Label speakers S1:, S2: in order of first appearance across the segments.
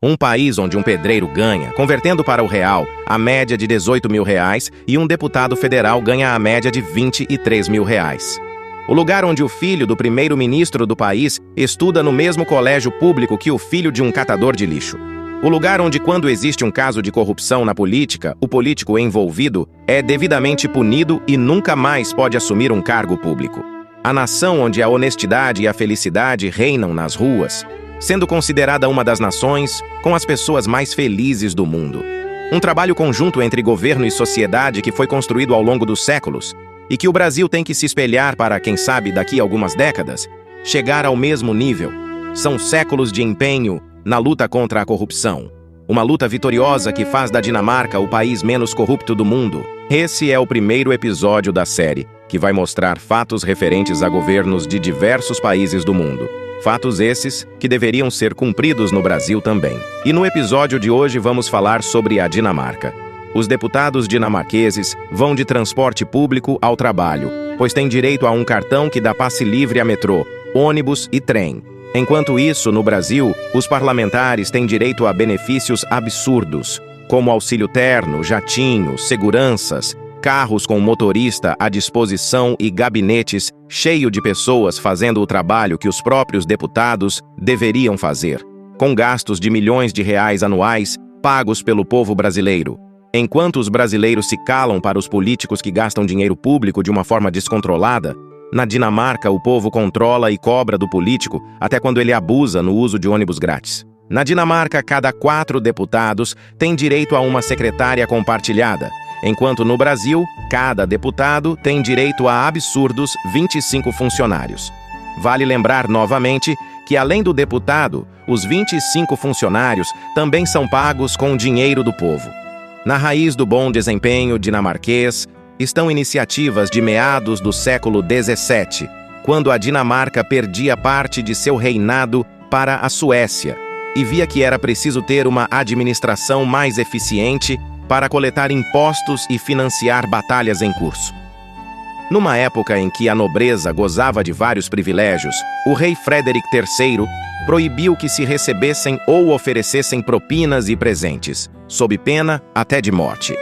S1: Um país onde um pedreiro ganha, convertendo para o real, a média de R$18 mil e um deputado federal ganha a média de R$23 mil. O lugar onde o filho do primeiro-ministro do país estuda no mesmo colégio público que o filho de um catador de lixo. O lugar onde, quando existe um caso de corrupção na política, o político envolvido é devidamente punido e nunca mais pode assumir um cargo público. A nação onde a honestidade e a felicidade reinam nas ruas, sendo considerada uma das nações com as pessoas mais felizes do mundo. Um trabalho conjunto entre governo e sociedade que foi construído ao longo dos séculos e que o Brasil tem que se espelhar para, quem sabe, daqui a algumas décadas, chegar ao mesmo nível. São séculos de empenho na luta contra a corrupção. Uma luta vitoriosa que faz da Dinamarca o país menos corrupto do mundo. Esse é o primeiro episódio da série, que vai mostrar fatos referentes a governos de diversos países do mundo. Fatos esses que deveriam ser cumpridos no Brasil também. E no episódio de hoje vamos falar sobre a Dinamarca. Os deputados dinamarqueses vão de transporte público ao trabalho, pois têm direito a um cartão que dá passe livre a metrô, ônibus e trem. Enquanto isso, no Brasil, os parlamentares têm direito a benefícios absurdos, como auxílio terno, jatinho, seguranças, carros com motorista à disposição e gabinetes cheio de pessoas fazendo o trabalho que os próprios deputados deveriam fazer, com gastos de milhões de reais anuais pagos pelo povo brasileiro. Enquanto os brasileiros se calam para os políticos que gastam dinheiro público de uma forma descontrolada, na Dinamarca o povo controla e cobra do político até quando ele abusa no uso de ônibus grátis. Na Dinamarca, cada 4 deputados tem direito a uma secretária compartilhada, enquanto no Brasil, cada deputado tem direito a absurdos 25 funcionários. Vale lembrar novamente que, além do deputado, os 25 funcionários também são pagos com dinheiro do povo. Na raiz do bom desempenho dinamarquês estão iniciativas de meados do século XVII, quando a Dinamarca perdia parte de seu reinado para a Suécia e via que era preciso ter uma administração mais eficiente para coletar impostos e financiar batalhas em curso. Numa época em que a nobreza gozava de vários privilégios, o rei Frederick III proibiu que se recebessem ou oferecessem propinas e presentes, sob pena até de morte.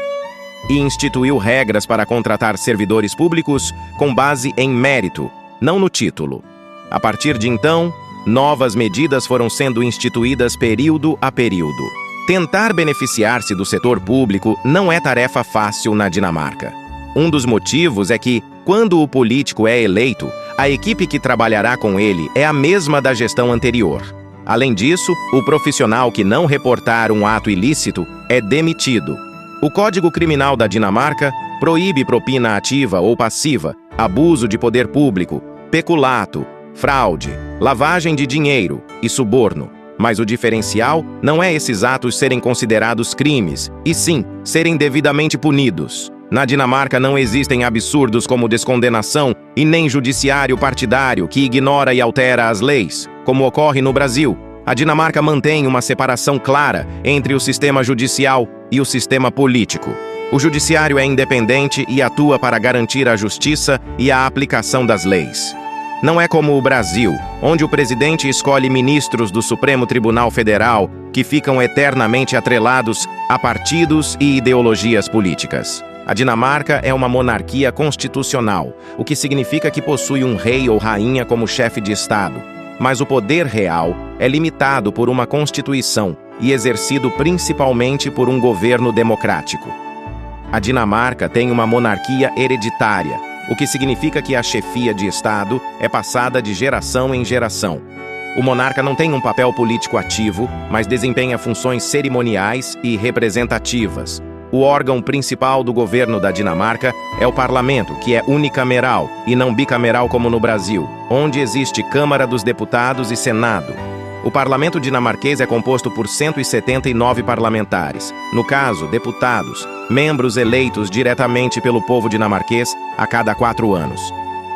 S1: E instituiu regras para contratar servidores públicos com base em mérito, não no título. A partir de então, novas medidas foram sendo instituídas período a período. Tentar beneficiar-se do setor público não é tarefa fácil na Dinamarca. Um dos motivos é que, quando o político é eleito, a equipe que trabalhará com ele é a mesma da gestão anterior. Além disso, o profissional que não reportar um ato ilícito é demitido. O Código Criminal da Dinamarca proíbe propina ativa ou passiva, abuso de poder público, peculato, fraude, lavagem de dinheiro e suborno. Mas o diferencial não é esses atos serem considerados crimes, e sim serem devidamente punidos. Na Dinamarca não existem absurdos como descondenação e nem judiciário partidário que ignora e altera as leis, como ocorre no Brasil. A Dinamarca mantém uma separação clara entre o sistema judicial e o sistema político. O judiciário é independente e atua para garantir a justiça e a aplicação das leis. Não é como o Brasil, onde o presidente escolhe ministros do Supremo Tribunal Federal que ficam eternamente atrelados a partidos e ideologias políticas. A Dinamarca é uma monarquia constitucional, o que significa que possui um rei ou rainha como chefe de Estado. Mas o poder real é limitado por uma Constituição e exercido principalmente por um governo democrático. A Dinamarca tem uma monarquia hereditária, o que significa que a chefia de Estado é passada de geração em geração. O monarca não tem um papel político ativo, mas desempenha funções cerimoniais e representativas. O órgão principal do governo da Dinamarca é o parlamento, que é unicameral e não bicameral como no Brasil, onde existe Câmara dos Deputados e Senado. O parlamento dinamarquês é composto por 179 parlamentares, no caso, deputados, membros eleitos diretamente pelo povo dinamarquês a cada 4 anos.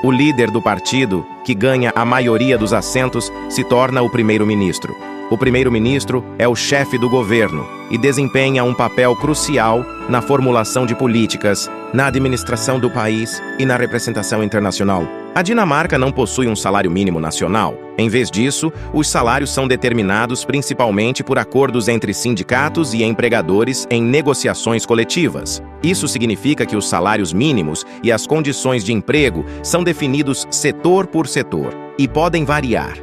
S1: O líder do partido, que ganha a maioria dos assentos, se torna o primeiro-ministro. O primeiro-ministro é o chefe do governo e desempenha um papel crucial na formulação de políticas, na administração do país e na representação internacional. A Dinamarca não possui um salário mínimo nacional. Em vez disso, os salários são determinados principalmente por acordos entre sindicatos e empregadores em negociações coletivas. Isso significa que os salários mínimos e as condições de emprego são definidos setor por setor e podem variar.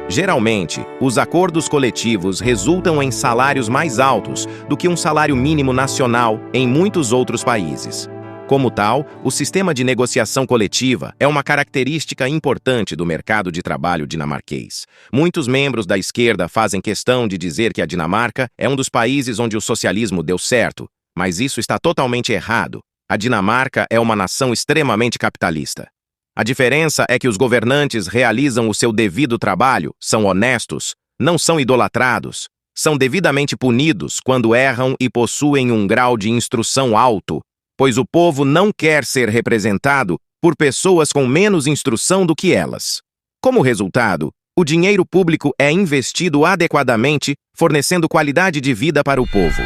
S1: Geralmente, os acordos coletivos resultam em salários mais altos do que um salário mínimo nacional em muitos outros países. Como tal, o sistema de negociação coletiva é uma característica importante do mercado de trabalho dinamarquês. Muitos membros da esquerda fazem questão de dizer que a Dinamarca é um dos países onde o socialismo deu certo, mas isso está totalmente errado. A Dinamarca é uma nação extremamente capitalista. A diferença é que os governantes realizam o seu devido trabalho, são honestos, não são idolatrados, são devidamente punidos quando erram e possuem um grau de instrução alto, pois o povo não quer ser representado por pessoas com menos instrução do que elas. Como resultado, o dinheiro público é investido adequadamente, fornecendo qualidade de vida para o povo.